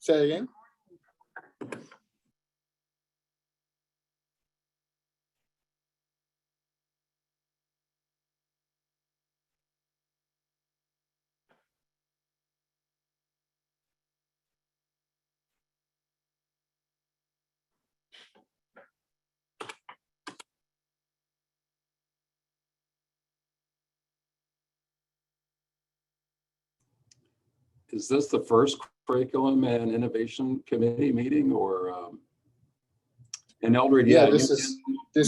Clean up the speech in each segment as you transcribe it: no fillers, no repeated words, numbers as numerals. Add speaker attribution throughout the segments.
Speaker 1: Say it again.
Speaker 2: Is this the first curriculum and innovation committee meeting, or and Eldred?
Speaker 1: Yeah,
Speaker 2: you
Speaker 1: this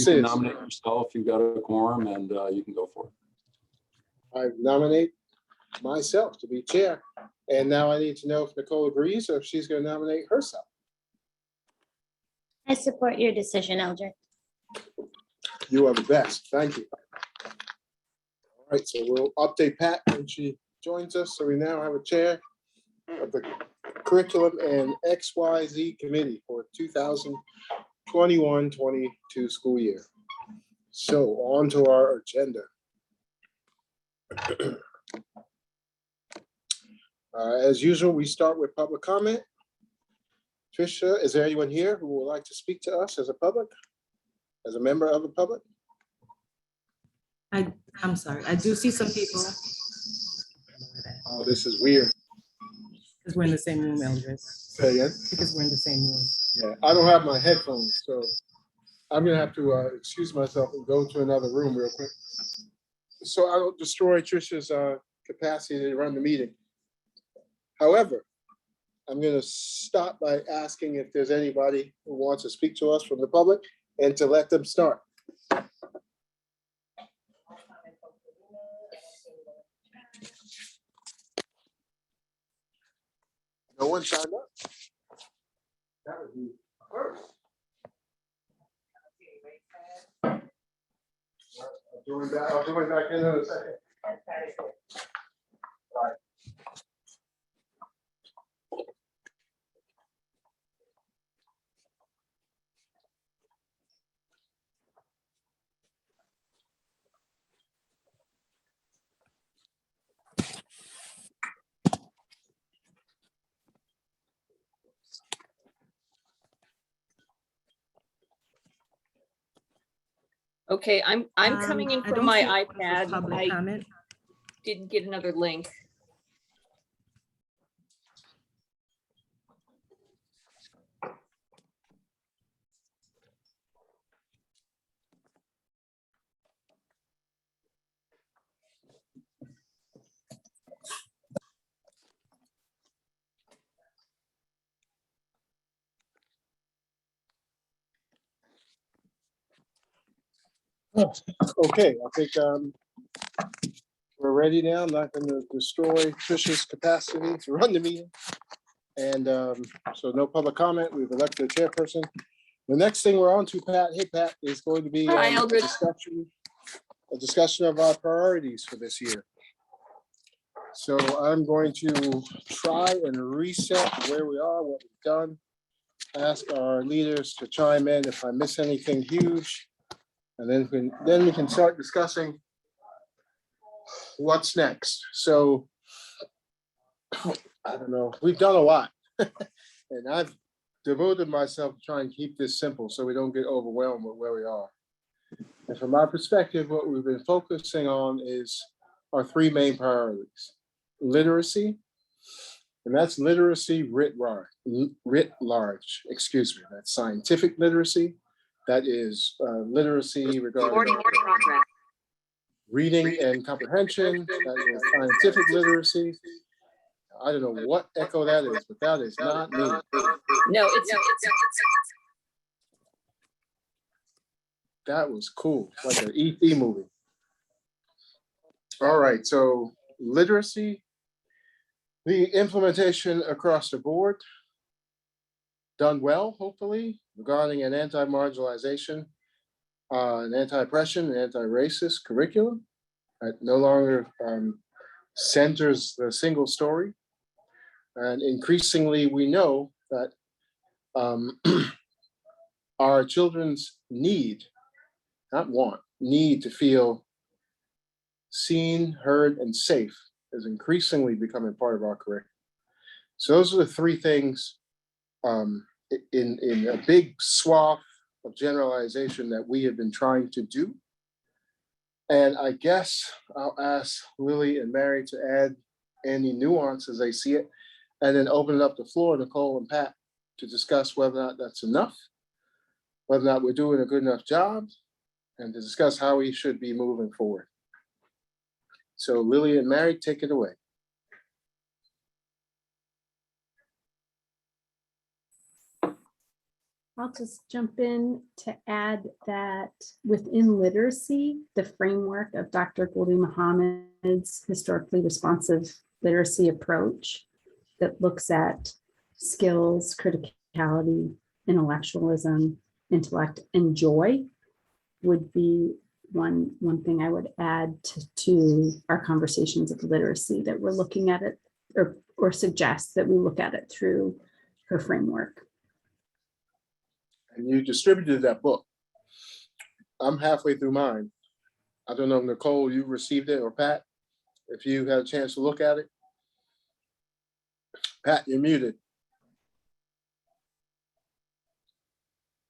Speaker 2: can
Speaker 1: is.
Speaker 2: nominate yourself. You've got a quorum, and you can go for it.
Speaker 1: I nominate myself to be chair. And now I need to know if Nicole agrees or if she's going to nominate herself.
Speaker 3: I support your decision, Eldred.
Speaker 1: You are the best. Thank you. All right, so we'll update Pat when she joins us. So we now have a chair of the Curriculum and XYZ Committee for 2021-22 school year. So on to our agenda. As usual, we start with public comment. Tricia, is there anyone here who would like to speak to us as a public, as a member of the public?
Speaker 4: I'm sorry, I do see some people.
Speaker 1: Oh, this is weird.
Speaker 4: Because we're in the same room, Eldred.
Speaker 1: Say again?
Speaker 4: Because we're in the same room.
Speaker 1: Yeah, I don't have my headphones, so I'm gonna have to excuse myself and go to another room real quick. So I don't destroy Tricia's capacity to run the meeting. However, I'm gonna stop by asking if there's anybody who wants to speak to us from the public and to let them start. No one signed up? That would be first. I'll join back in a second. Right.
Speaker 5: Okay, I'm coming in
Speaker 4: I
Speaker 5: from
Speaker 4: don't
Speaker 5: my
Speaker 4: see anyone for
Speaker 5: iPad.
Speaker 4: public
Speaker 5: I
Speaker 4: comment.
Speaker 5: didn't get another link.
Speaker 1: Okay, I think we're ready now. I'm not going to destroy Tricia's capacity to run the meeting. And so no public comment. We've elected a chairperson. The next thing we're on to, Pat, hey Pat, is going to be
Speaker 5: Hi,
Speaker 1: a
Speaker 5: Eldred.
Speaker 1: discussion of our priorities for this year. So I'm going to try and reset where we are, what we've done. Ask our leaders to chime in if I miss anything huge. And then we can start discussing what's next. So I don't know, we've done a lot. And I've devoted myself to trying to keep this simple so we don't get overwhelmed with where we are. And from my perspective, what we've been focusing on is our three main priorities. Literacy, and that's literacy writ large, excuse me. That's scientific literacy. That is literacy regarding reading and comprehension. That is scientific literacy. I don't know what echo that is, but that is not me.
Speaker 5: No, it's
Speaker 1: That was cool, like an ET movie. All right, so literacy, the implementation across the board, done well, hopefully, regarding an anti-marginalization, an anti-oppression, an anti-racist curriculum that no longer centers the single story. And increasingly, we know that our children's need, not want, need to feel seen, heard, and safe is increasingly becoming part of our curriculum. So those are the three things in a big swath of generalization that we have been trying to do. And I guess I'll ask Lily and Mary to add any nuance as they see it, and then open it up the floor, Nicole and Pat, to discuss whether or not that's enough, whether or not we're doing a good enough job, and to discuss how we should be moving forward. So Lily and Mary, take it away.
Speaker 6: I'll just jump in to add that within literacy, the framework of Dr. Goldie Muhammad's historically responsive literacy approach that looks at skills, criticality, intellectualism, intellect, and joy would be one thing I would add to our conversations of literacy, that we're looking at it or suggest that we look at it through her framework.
Speaker 1: And you distributed that book. I'm halfway through mine. I don't know, Nicole, you received it, or Pat, if you had a chance to look at it. Pat, you're muted.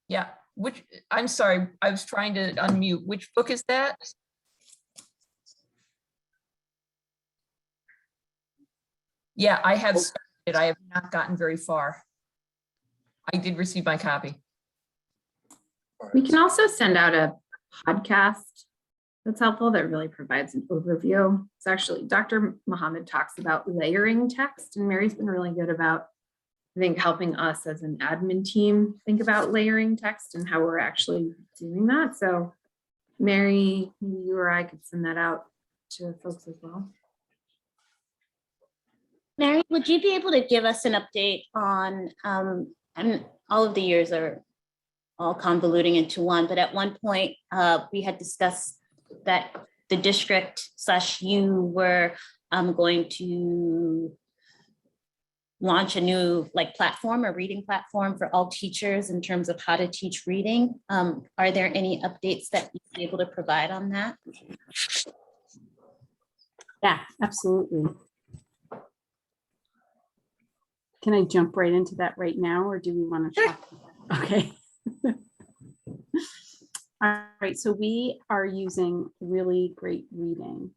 Speaker 5: Yeah, I'm sorry, I was trying to unmute. Which book is that? Yeah, I have started. I have not gotten very far. I did receive my copy.
Speaker 7: We can also send out a podcast that's helpful, that really provides an overview. It's actually, Dr. Muhammad talks about layering text, and Mary's been really good about, I think, helping us as an admin team think about layering text and how we're actually doing that. So Mary, maybe you or I could send that out to folks as well.
Speaker 3: Mary, would you be able to give us an update on, and all of the years are all convoluting into one, but at one point we had discussed that the district / you were going to launch a new platform, a reading platform for all teachers in terms of how to teach reading. Are there any updates that you'd be able to provide on that?
Speaker 6: Yeah, absolutely. Can I jump right into that right now, or do we want to talk? Okay. All right, so we are using Really Great Reading,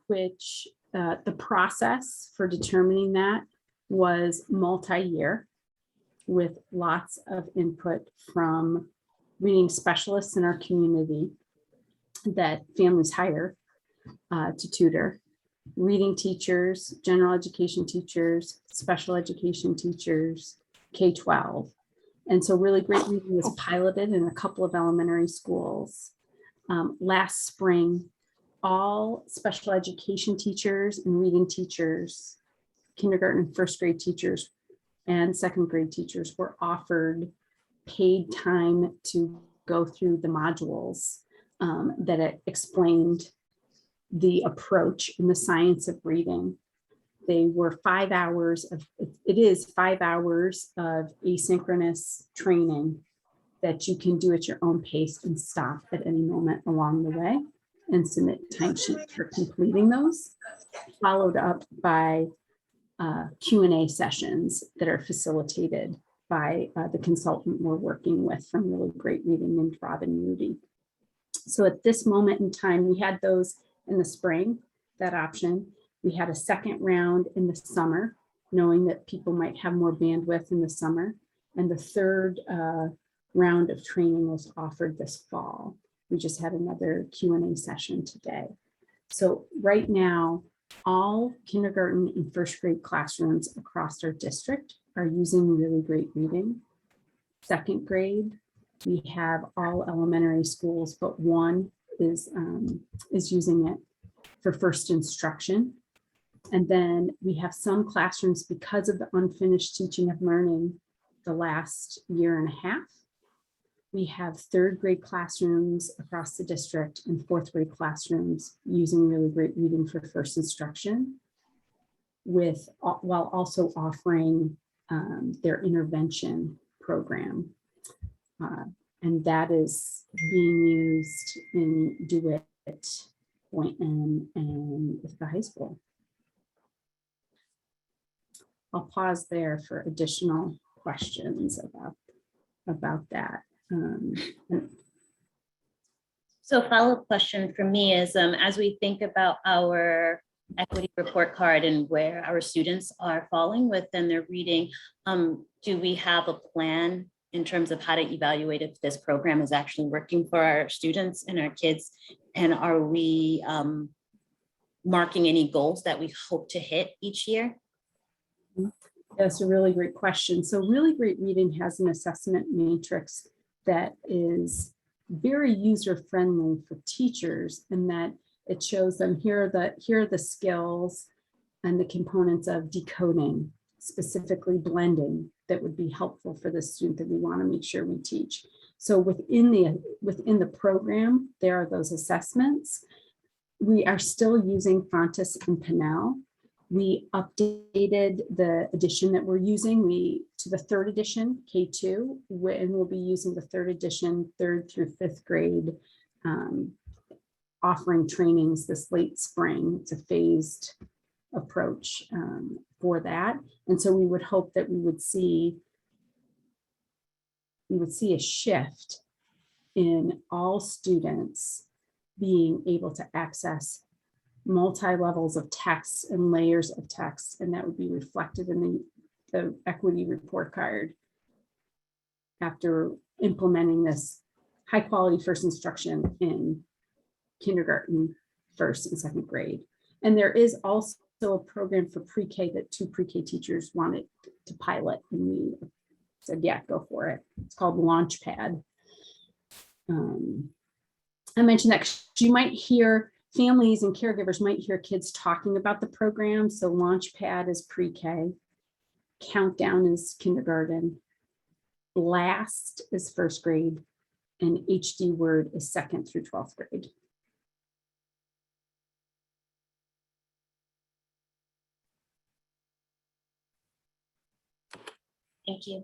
Speaker 6: which the process for determining that was multi-year, with lots of input from reading specialists in our community that families hire to tutor, reading teachers, general education teachers, special education teachers, K-12. And so Really Great Reading was piloted in a couple of elementary schools. Last spring, all special education teachers and reading teachers, kindergarten and first grade teachers and second grade teachers were offered paid time to go through the modules that explained the approach in the science of reading. They were 5 hours of, it is 5 hours of asynchronous training that you can do at your own pace and stop at any moment along the way and submit timesheets for completing those, followed up by Q&A sessions that are facilitated by the consultant we're working with from Really Great Reading, named Robin Moody. So at this moment in time, we had those in the spring, that option. We had a second round in the summer, knowing that people might have more bandwidth in the summer. And the third round of training was offered this fall. We just had another Q&A session today. So right now, all kindergarten and first grade classrooms across our district are using Really Great Reading. Second grade, we have all elementary schools, but one is using it for first instruction. And then we have some classrooms, because of the unfinished teaching of learning the last year and a half, we have third grade classrooms across the district and fourth grade classrooms using Really Great Reading for first instruction, while also offering their intervention program. And that is being used in DeWitt, Boynton, and the high school. I'll pause there for additional questions about that.
Speaker 3: So a follow-up question for me is, as we think about our equity report card and where our students are falling within their reading, do we have a plan in terms of how to evaluate if this program is actually working for our students and our kids? And are we marking any goals that we hope to hit each year?
Speaker 6: That's a really great question. So Really Great Reading has an assessment matrix that is very user-friendly for teachers, in that it shows them here are the skills and the components of decoding, specifically blending, that would be helpful for the student that we want to make sure we teach. So within the program, there are those assessments. We are still using Fontes and Pinnell. We updated the edition that we're using to the 3rd edition, K2, and we'll be using the 3rd edition, 3rd through 5th grade, offering trainings this late spring. It's a phased approach for that. And so we would hope that we would see a shift in all students being able to access multi-levels of text and layers of text, and that would be reflected in the equity report card after implementing this high quality first instruction in kindergarten, 1st and 2nd grade. And there is also a program for pre-K that 2 pre-K teachers wanted to pilot, and we said, yeah, go for it. It's called Launchpad. I mentioned that 'cause you might hear families and caregivers might hear kids talking about the program. So Launchpad is pre-K, Countdown is kindergarten, Blast is 1st grade, and HD Word is 2nd through 12th grade.
Speaker 3: Thank you.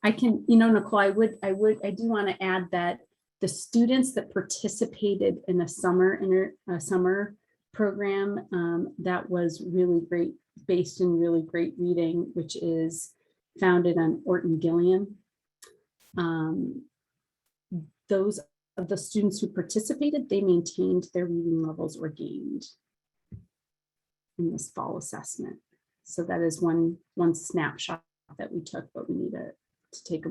Speaker 6: I can, Nicole, I do want to add that the students that participated in a summer program that was really great, based in Really Great Reading, which is founded on Orton Gillian. Those of the students who participated, they maintained their reading levels or gained in this fall assessment. So that is one snapshot that we took, but we need to take a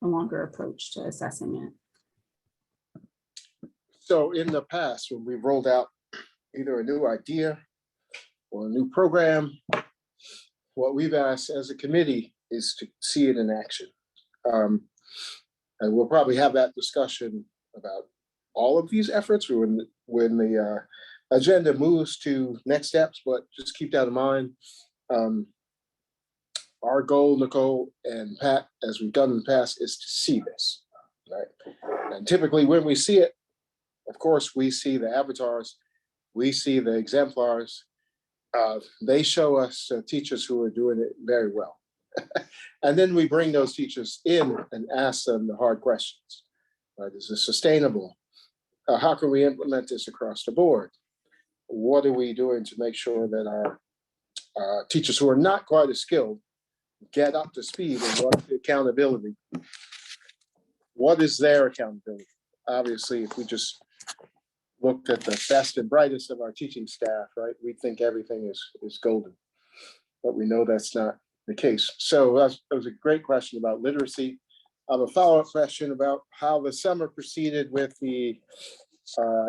Speaker 6: longer approach to assessing it.
Speaker 1: So in the past, when we've rolled out either a new idea or a new program, what we've asked as a committee is to see it in action. And we'll probably have that discussion about all of these efforts when the agenda moves to next steps, but just keep that in mind. Our goal, Nicole and Pat, as we've done in the past, is to see this, right? And typically when we see it, of course, we see the avatars, we see the exemplars. They show us teachers who are doing it very well. And then we bring those teachers in and ask them the hard questions. Right? Is this sustainable? How can we implement this across the board? What are we doing to make sure that our teachers who are not quite as skilled get up to speed, and what's the accountability? What is their accountability? Obviously, if we just looked at the best and brightest of our teaching staff, right, we think everything is golden, but we know that's not the case. So that was a great question about literacy. I have a follow-up question about how the summer proceeded with the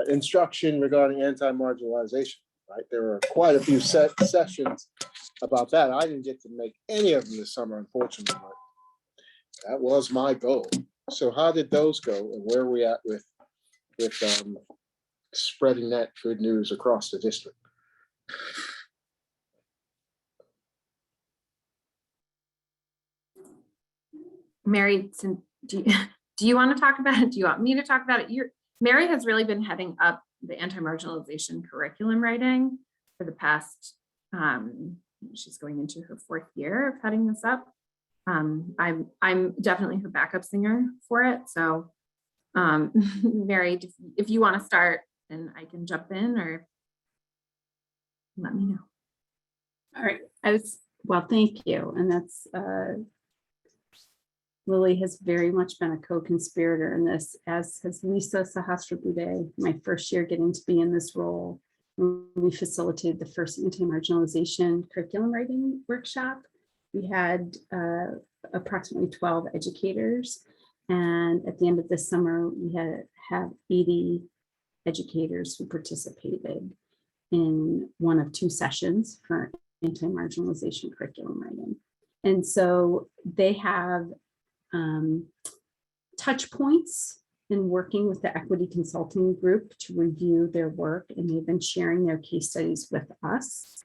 Speaker 1: instruction regarding anti-marginalization, right? There were quite a few sessions about that. I didn't get to make any of them this summer, unfortunately, but that was my goal. So how did those go, and where are we at with spreading that good news across the district?
Speaker 7: Mary, do you want to talk about it? Do you want me to talk about it? Mary has really been heading up the anti-marginalization curriculum writing for the past, she's going into her 4th year of heading this up. I'm definitely her backup singer for it. So Mary, if you want to start, then I can jump in, or let me know.
Speaker 6: All right. Well, thank you. And that's Lily has very much been a co-conspirator in this, as has Lisa Sahasrabuddhe, my first year getting to be in this role. We facilitated the first anti-marginalization curriculum writing workshop. We had approximately 12 educators. And at the end of this summer, we have 80 educators who participated in one of 2 sessions for anti-marginalization curriculum writing. And so they have touch points in working with the equity consulting group to review their work, and they've been sharing their case studies with us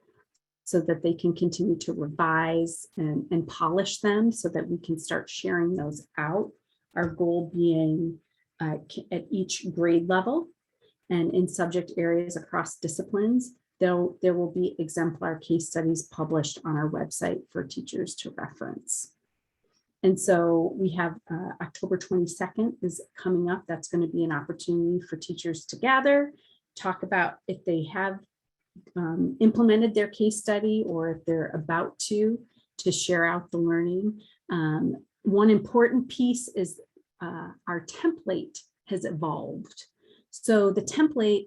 Speaker 6: so that they can continue to revise and polish them so that we can start sharing those out. Our goal being at each grade level and in subject areas across disciplines, there will be exemplar case studies published on our website for teachers to reference. And so we have October 22nd is coming up. That's going to be an opportunity for teachers to gather, talk about if they have implemented their case study or if they're about to share out the learning. One important piece is our template has evolved. So the template,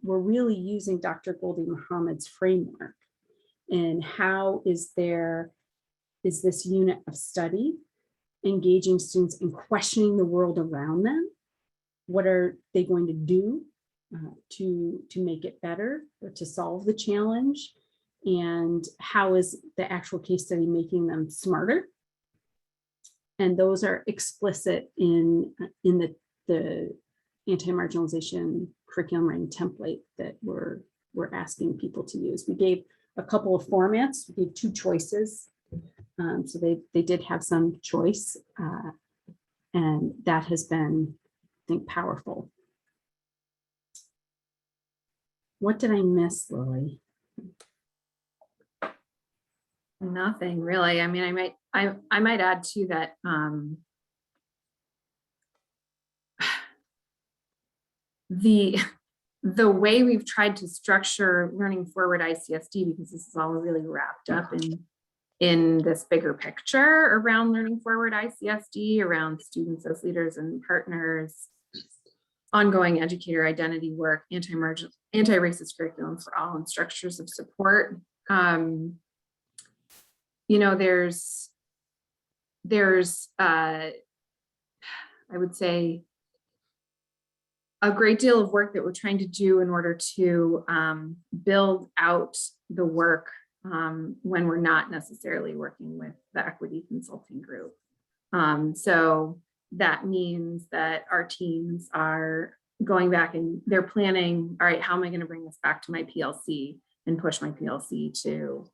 Speaker 6: we're really using Dr. Goldie Muhammad's framework. And how is this unit of study engaging students and questioning the world around them? What are they going to do to make it better or to solve the challenge? And how is the actual case study making them smarter? And those are explicit in the anti-marginalization curriculum writing template that we're asking people to use. We gave a couple of formats. We gave 2 choices. So they did have some choice, and that has been, I think, powerful. What did I miss, Lily?
Speaker 7: Nothing really. I mean, I might add to that. The way we've tried to structure Learning Forward ICSD, because this is all really wrapped up in this bigger picture around Learning Forward ICSD, around students as leaders and partners, ongoing educator identity work, anti-racist curriculum for all, and structures of support. You know, there's I would say a great deal of work that we're trying to do in order to build out the work when we're not necessarily working with the equity consulting group. So that means that our teams are going back and they're planning, all right, how am I going to bring this back to my PLC and push my PLC to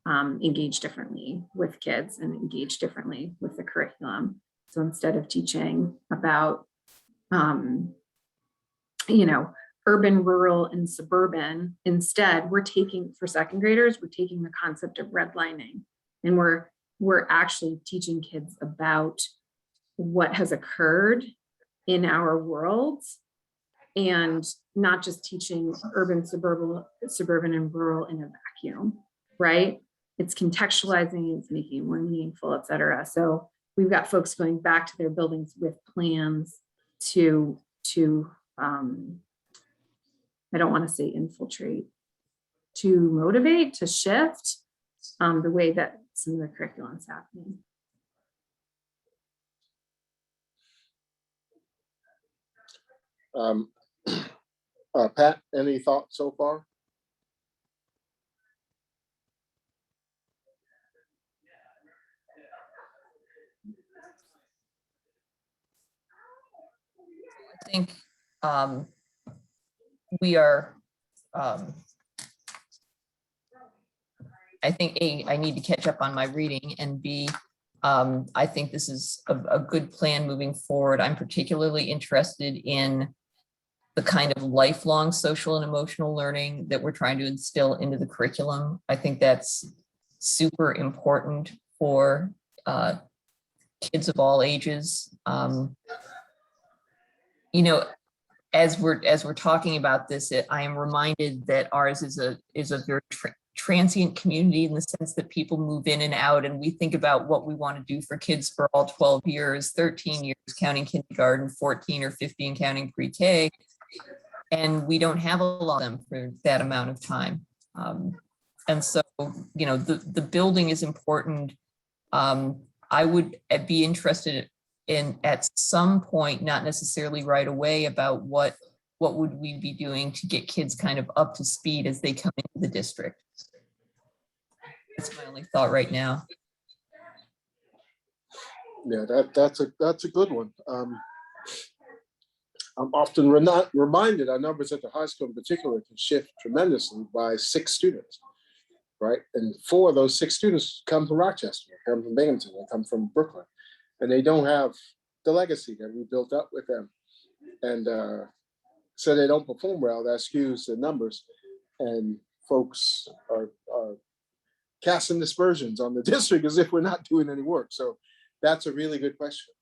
Speaker 7: engage differently with kids and engage differently with the curriculum. So instead of teaching about, you know, urban, rural, and suburban, instead we're taking, for second graders, we're taking the concept of redlining, and we're actually teaching kids about what has occurred in our worlds, and not just teaching urban, suburban, and rural in a vacuum, right? It's contextualizing, it's making it more meaningful, et cetera. So we've got folks going back to their buildings with plans to I don't want to say infiltrate, to motivate, to shift the way that some of the curriculum is happening.
Speaker 1: Pat, any thoughts so far?
Speaker 5: I think we are, I think A, I need to catch up on my reading, and B, I think this is a good plan moving forward. I'm particularly interested in the kind of lifelong social and emotional learning that we're trying to instill into the curriculum. I think that's super important for kids of all ages. You know, as we're talking about this, I am reminded that ours is a very transient community in the sense that people move in and out, and we think about what we want to do for kids for all 12 years, 13 years counting kindergarten, 14 or 15 counting pre-K, and we don't have a lot of them for that amount of time. And so, you know, the building is important. I would be interested in at some point, not necessarily right away, about what would we be doing to get kids kind of up to speed as they come into the district. That's my only thought right now.
Speaker 1: Yeah, that's a good one. I'm often reminded our numbers at the high school in particular can shift tremendously by 6 students, right? And 4 of those 6 students come from Rochester, come from Binghamton, they come from Brooklyn, and they don't have the legacy that we built up with them. And so they don't perform well, that skews the numbers, and folks are casting dispersions on the district as if we're not doing any work. So that's a really good question.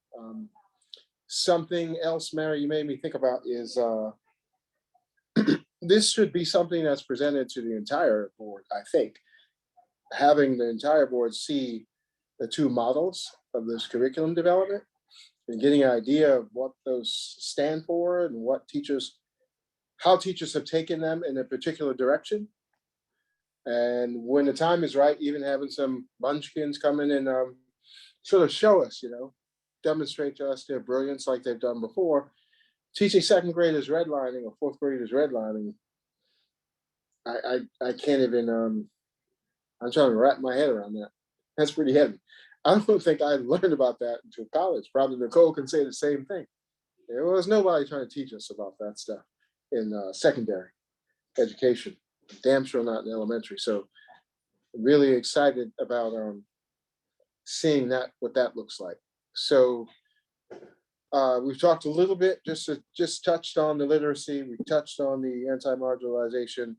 Speaker 1: Something else, Mary, you made me think about is this should be something that's presented to the entire board, I think. Having the entire board see the 2 models of this curriculum development and getting an idea of what those stand for and what how teachers have taken them in a particular direction. And when the time is right, even having some munchkins come in and sort of show us, demonstrate to us their brilliance like they've done before. Teaching 2nd graders redlining or 4th graders redlining, I can't even, I'm trying to wrap my head around that. That's pretty heavy. I don't think I learned about that until college. Probably Nicole can say the same thing. There was nobody trying to teach us about that stuff in secondary education. Damn sure not in elementary. So I'm really excited about seeing what that looks like. So we've talked a little bit, just touched on the literacy. We touched on the anti-marginalization,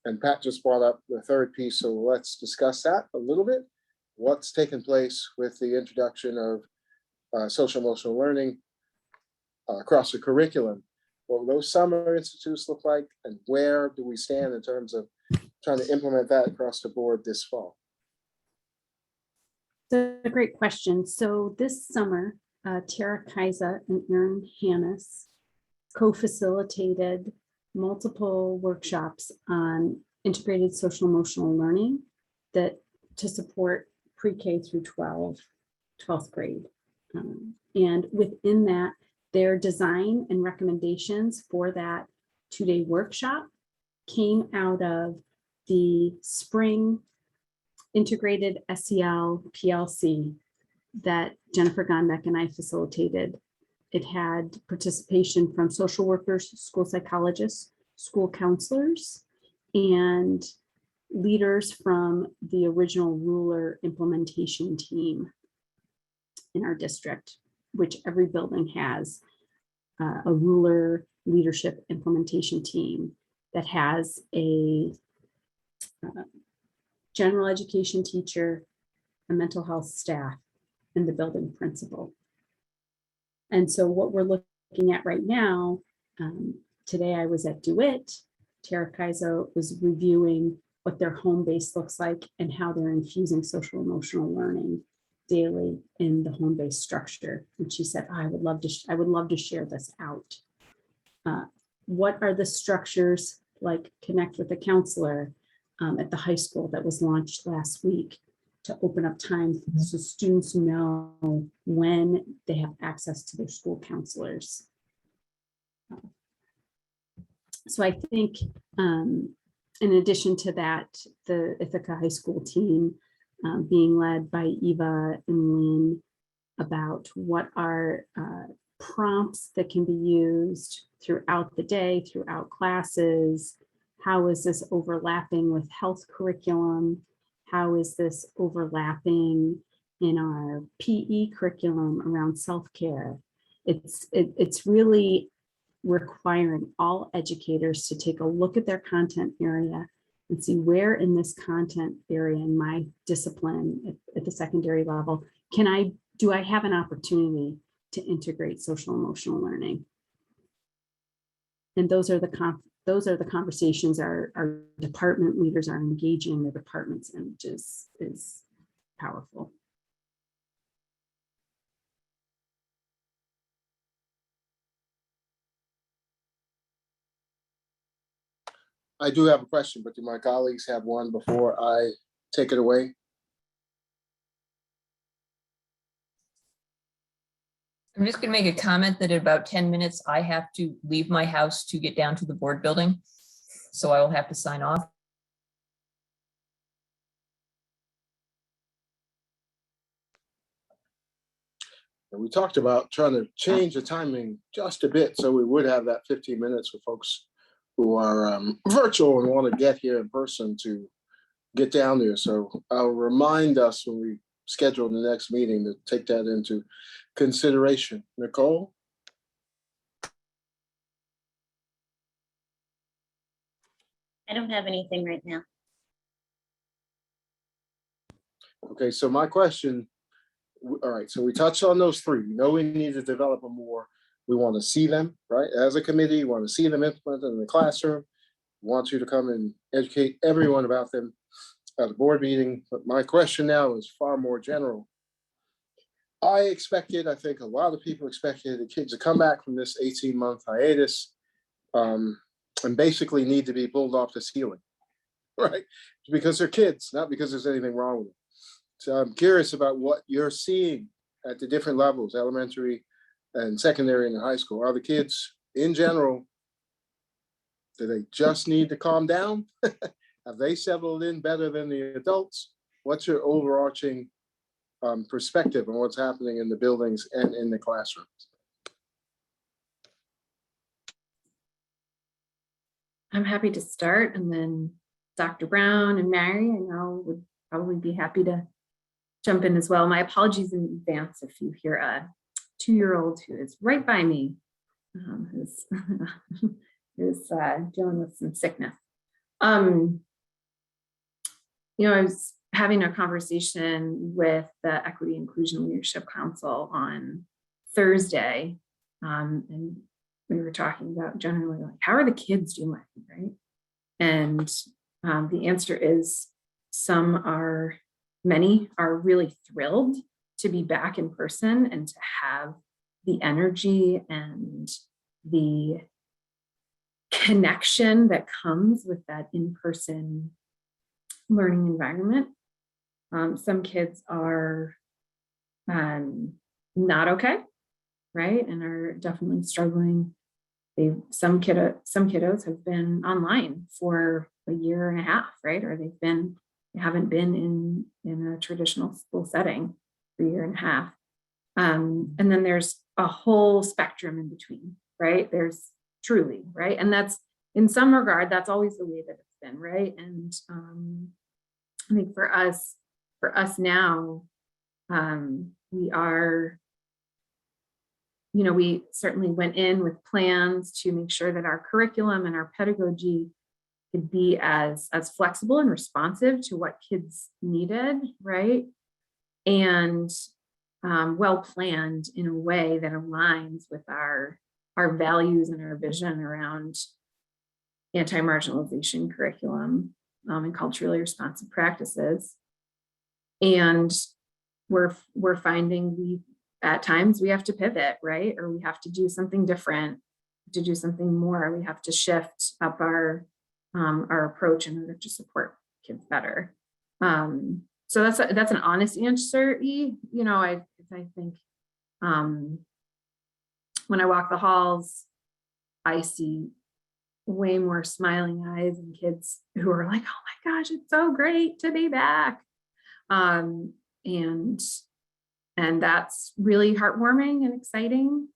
Speaker 1: and Pat just brought up the 3rd piece. So let's discuss that a little bit. What's taken place with the introduction of social emotional learning across the curriculum? What will those summer institutes look like, and where do we stand in terms of trying to implement that across the board this fall?
Speaker 6: That's a great question. So this summer, Tara Kaiser and Erin Hannes co-facilitated multiple workshops on integrated social emotional learning to support pre-K through 12th grade. And within that, their design and recommendations for that 2-day workshop came out of the spring integrated SEL PLC that Jennifer Gondek and I facilitated. It had participation from social workers, school psychologists, school counselors, and leaders from the original ruler implementation team in our district, which every building has a ruler leadership implementation team that has a general education teacher, a mental health staff, and the building principal. And so what we're looking at right now, today I was at DeWitt, Tara Kaiser was reviewing what their home base looks like and how they're infusing social emotional learning daily in the home base structure. And she said, I would love to share this out. What are the structures like Connect with a Counselor at the high school that was launched last week to open up time so students know when they have access to their school counselors. So I think in addition to that, the Ithaca High School team being led by Eva and Lynn about what are prompts that can be used throughout the day, throughout classes. How is this overlapping with health curriculum? How is this overlapping in our PE curriculum around self-care? It's really requiring all educators to take a look at their content area and see where in this content area in my discipline at the secondary level, do I have an opportunity to integrate social emotional learning? And those are the those are the conversations our department leaders are engaging the departments in, which is powerful.
Speaker 1: I do have a question, but do my colleagues have one before I take it away?
Speaker 5: I'm just gonna make a comment that in about 10 minutes, I have to leave my house to get down to the board building. So I will have to sign off.
Speaker 1: And we talked about trying to change the timing just a bit so we would have that 15 minutes for folks who are virtual and want to get here in person to get down there. So I'll remind us when we schedule the next meeting to take that into consideration. Nicole?
Speaker 3: I don't have anything right now.
Speaker 1: Okay, so my question, all right, so we touched on those three. We know we need to develop a more, we want to see them, right? As a committee, we want to see them implemented in the classroom. We want you to come and educate everyone about them at the board meeting. But my question now is far more general. I think a lot of people expected the kids to come back from this 18-month hiatus and basically need to be pulled off the ceiling, right? Because they're kids, not because there's anything wrong with them. So I'm curious about what you're seeing at the different levels, elementary and secondary and high school. Are the kids in general, do they just need to calm down? Have they settled in better than the adults? What's your overarching perspective on what's happening in the buildings and in the classrooms?
Speaker 7: I'm happy to start, and then Dr. Brown and Mary, I know, would probably be happy to jump in as well. My apologies in advance if you hear a 2-year-old who is right by me, who's dealing with some sickness. I was having a conversation with the Equity Inclusion Leadership Council on Thursday, and we were talking about generally like, how are the kids doing, right? And the answer is many are really thrilled to be back in person and to have the energy and the connection that comes with that in-person learning environment. Some kids are not okay, right? And are definitely struggling. Some kiddos have been online for a year and a half, right? Or they haven't been in a traditional school setting for a year and a half. And then there's a whole spectrum in between, right? There's truly, right? And that's, in some regard, that's always the way that it's been, right? And I think for us now, we are, we certainly went in with plans to make sure that our curriculum and our pedagogy could be as flexible and responsive to what kids needed, right? And well planned in a way that aligns with our values and our vision around anti-marginalization curriculum and culturally responsive practices. And we're finding at times we have to pivot, right? Or we have to do something different, to do something more. We have to shift up our approach in order to support kids better. So that's an honest answer, E. I think when I walk the halls, I see way more smiling eyes and kids who are like, oh my gosh, it's so great to be back. And that's really heartwarming and exciting.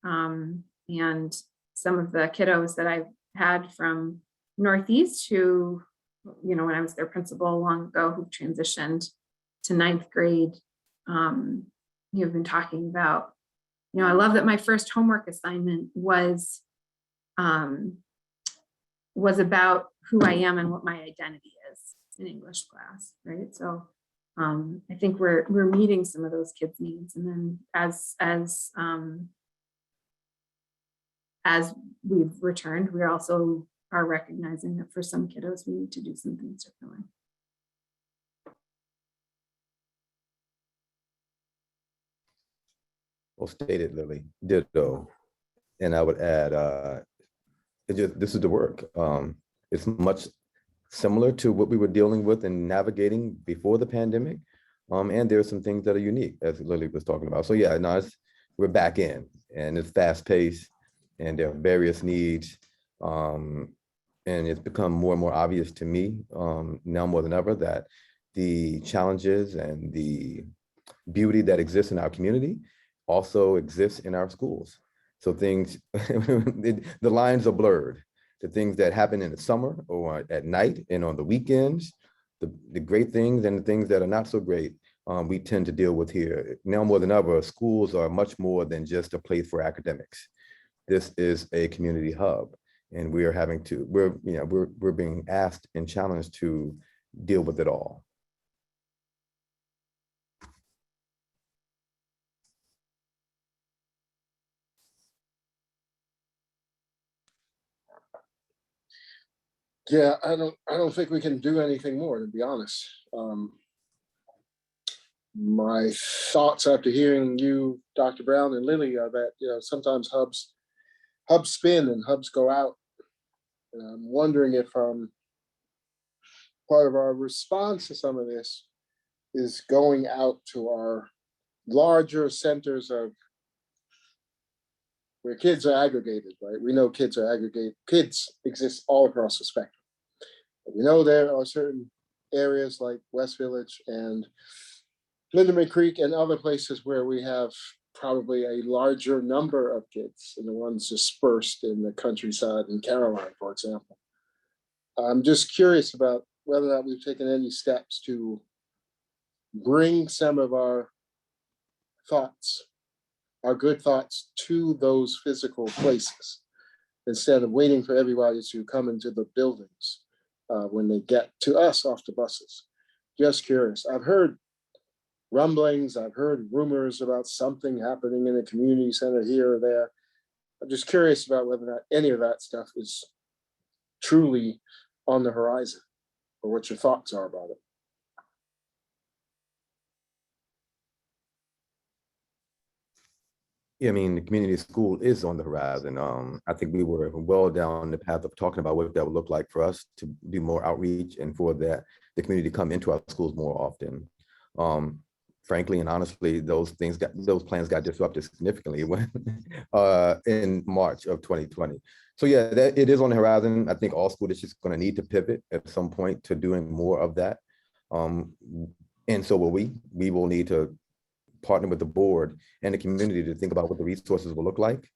Speaker 7: And some of the kiddos that I've had from Northeast who, when I was their principal long ago, who transitioned to 9th grade, you've been talking about, I love that my first homework assignment was about who I am and what my identity is in English class, right? So I think we're meeting some of those kids' needs, and then as we've returned, we're also are recognizing that for some kiddos, we need to do some things differently.
Speaker 8: Well stated, Lily. Ditto. And I would add, this is the work. It's much similar to what we were dealing with and navigating before the pandemic. And there's some things that are unique, as Lily was talking about. So yeah, no, we're back in, and it's fast paced, and there are various needs. And it's become more and more obvious to me now more than ever that the challenges and the beauty that exists in our community also exists in our schools. So things, the lines are blurred. The things that happen in the summer or at night and on the weekends, the great things and the things that are not so great, we tend to deal with here. Now more than ever, schools are much more than just a place for academics. This is a community hub, and we are having to, we're being asked and challenged to deal with it all.
Speaker 1: Yeah, I don't think we can do anything more, to be honest. My thoughts after hearing you, Dr. Brown and Lily, are that sometimes hubs spin and hubs go out. And I'm wondering if part of our response to some of this is going out to our larger centers of where kids are aggregated, right? We know kids are aggregated. Kids exist all across the spectrum. But we know there are certain areas like West Village and Linderman Creek and other places where we have probably a larger number of kids than the ones dispersed in the countryside in Caroline, for example. I'm just curious about whether or not we've taken any steps to bring some of our thoughts, our good thoughts, to those physical places instead of waiting for everybody to come into the buildings when they get to us off the buses. Just curious. I've heard rumblings, I've heard rumors about something happening in a community center here or there. I'm just curious about whether or not any of that stuff is truly on the horizon, or what your thoughts are about it.
Speaker 8: Yeah, I mean, the community school is on the horizon. I think we were well down the path of talking about what that would look like for us to do more outreach and for the community to come into our schools more often. Frankly and honestly, those plans got disrupted significantly when in March of 2020. So yeah, it is on the horizon. I think all school districts are going to need to pivot at some point to doing more of that. And so will we. We will need to partner with the board and the community to think about what the resources will look like,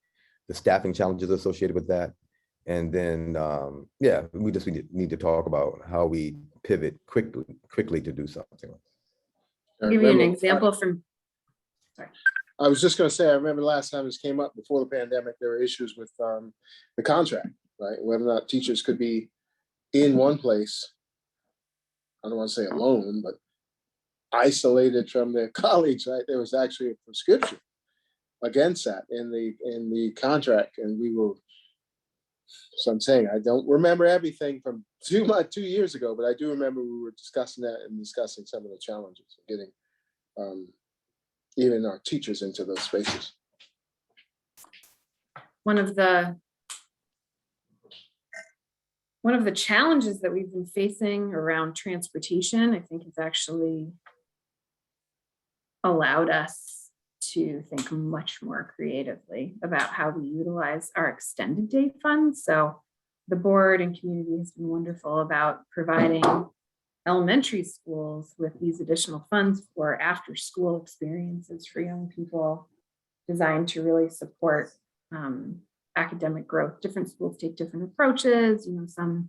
Speaker 8: the staffing challenges associated with that. And then, yeah, we just need to talk about how we pivot quickly to do something.
Speaker 7: I'll give you an example from, sorry.
Speaker 1: I was just going to say, I remember last time this came up before the pandemic, there were issues with the contract, right? Whether or not teachers could be in one place, I don't want to say alone, but isolated from their colleagues, right? There was actually a prescription against that in the contract, and we were. So I'm saying I don't remember everything from 2 years ago, but I do remember we were discussing that and discussing some of the challenges of getting even our teachers into those spaces.
Speaker 7: One of the challenges that we've been facing around transportation, I think, has actually allowed us to think much more creatively about how we utilize our extended day funds. So the board and community has been wonderful about providing elementary schools with these additional funds for after school experiences for young people designed to really support academic growth. Different schools take different approaches. Some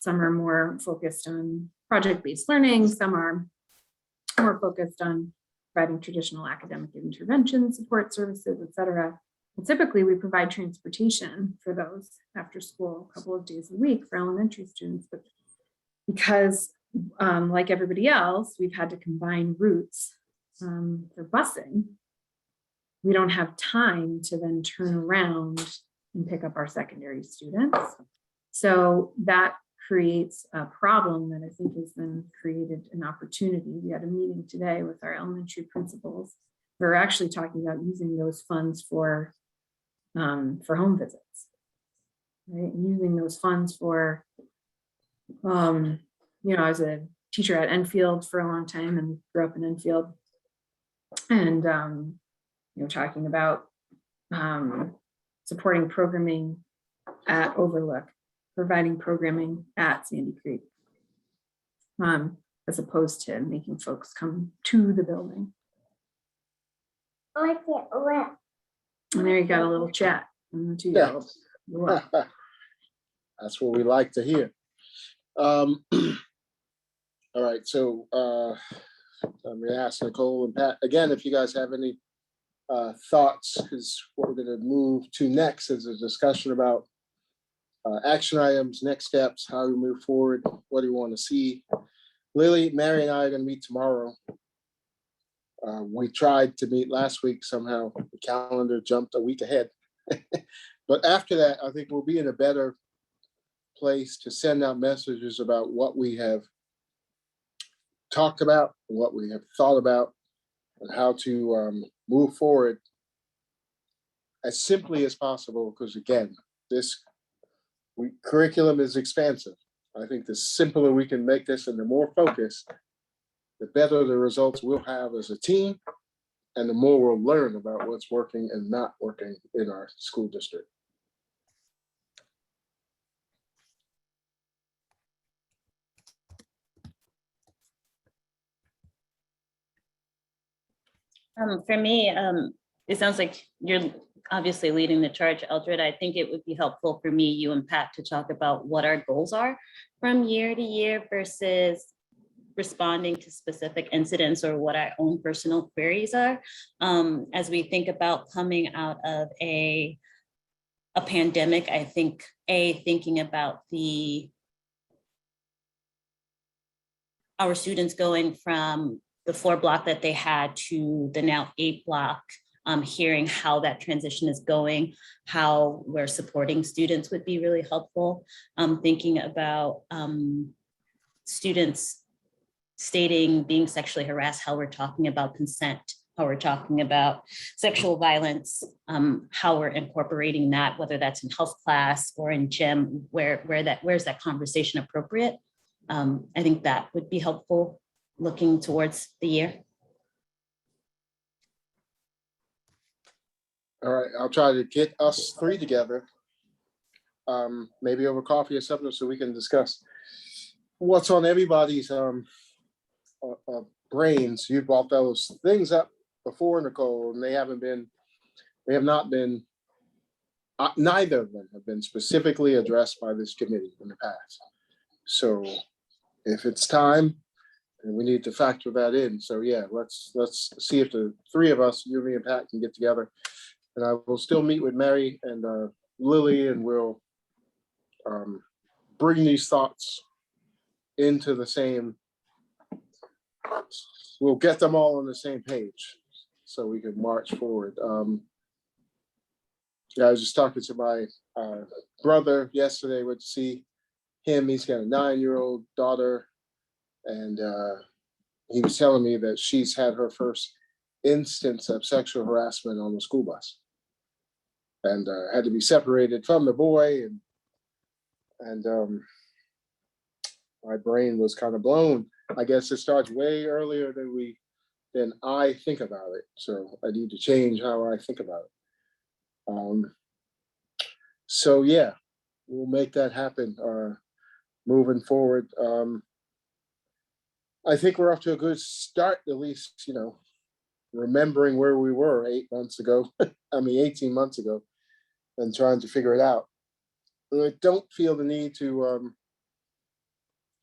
Speaker 7: are more focused on project-based learning. Some are more focused on providing traditional academic intervention, support services, et cetera. And typically we provide transportation for those after school a couple of days a week for elementary students, but because like everybody else, we've had to combine routes for busing, we don't have time to then turn around and pick up our secondary students. So that creates a problem that I think has then created an opportunity. We had a meeting today with our elementary principals. We're actually talking about using those funds for home visits, right? Using those funds for, I was a teacher at Enfield for a long time and grew up in Enfield, and talking about supporting programming at Overlook, providing programming at Sandy Creek, as opposed to making folks come to the building. And there you got a little chat from the 2-year-old.
Speaker 1: That's what we like to hear. All right, so I'm gonna ask Nicole and Pat again if you guys have any thoughts, because what we're gonna move to next is a discussion about action items, next steps, how we move forward, what do you want to see. Lily, Mary, and I are gonna meet tomorrow. We tried to meet last week, somehow the calendar jumped a week ahead. But after that, I think we'll be in a better place to send out messages about what we have talked about, what we have thought about, and how to move forward as simply as possible. Because again, this curriculum is expansive. I think the simpler we can make this and the more focused, the better the results we'll have as a team, and the more we'll learn about what's working and not working in our school district.
Speaker 3: For me, it sounds like you're obviously leading the charge, Eldred. I think it would be helpful for me, you and Pat to talk about what our goals are from year to year versus responding to specific incidents or what our own personal queries are. As we think about coming out of a pandemic, I think thinking about our students going from the 4 block that they had to the now 8 block, hearing how that transition is going, how we're supporting students would be really helpful. Thinking about students stating being sexually harassed, how we're talking about consent, how we're talking about sexual violence, how we're incorporating that, whether that's in health class or in gym, where's that conversation appropriate? I think that would be helpful looking towards the year.
Speaker 1: All right, I'll try to get us 3 together, maybe over coffee or something, so we can discuss what's on everybody's brains. You brought those things up before, Nicole, and neither of them have been specifically addressed by this committee in the past. So if it's time, and we need to factor that in. So yeah, let's see if the 3 of us, you, me, and Pat, can get together. And I will still meet with Mary and Lily, and we'll bring these thoughts into the same, we'll get them all on the same page so we can march forward. Yeah, I was just talking to my brother yesterday, went to see him. He's got a 9-year-old daughter, and he was telling me that she's had her first instance of sexual harassment on the school bus, and had to be separated from the boy, and my brain was kind of blown. I guess it starts way earlier than I think about it, so I need to change how I think about it. So yeah, we'll make that happen moving forward. I think we're off to a good start, at least, remembering where we were 18 months ago, and trying to figure it out. And I don't feel the need to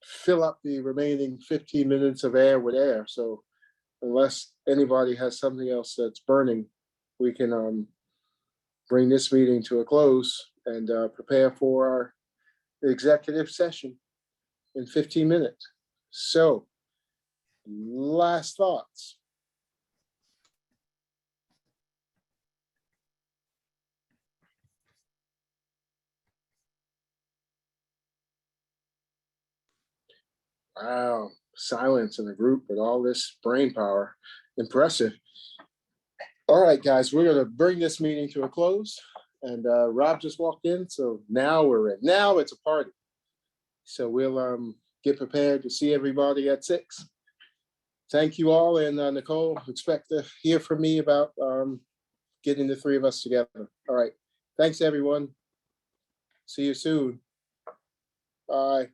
Speaker 1: fill up the remaining 15 minutes of air with air. So unless anybody has something else that's burning, we can bring this meeting to a close and prepare for our executive session in 15 minutes. So, last thoughts. Wow, silence in the group with all this brain power. Impressive. All right, guys, we're gonna bring this meeting to a close. And Rob just walked in, so now we're in. Now it's a party. So we'll get prepared to see everybody at 6. Thank you all, and Nicole, expect to hear from me about getting the 3 of us together. All right, thanks, everyone. See you soon. Bye.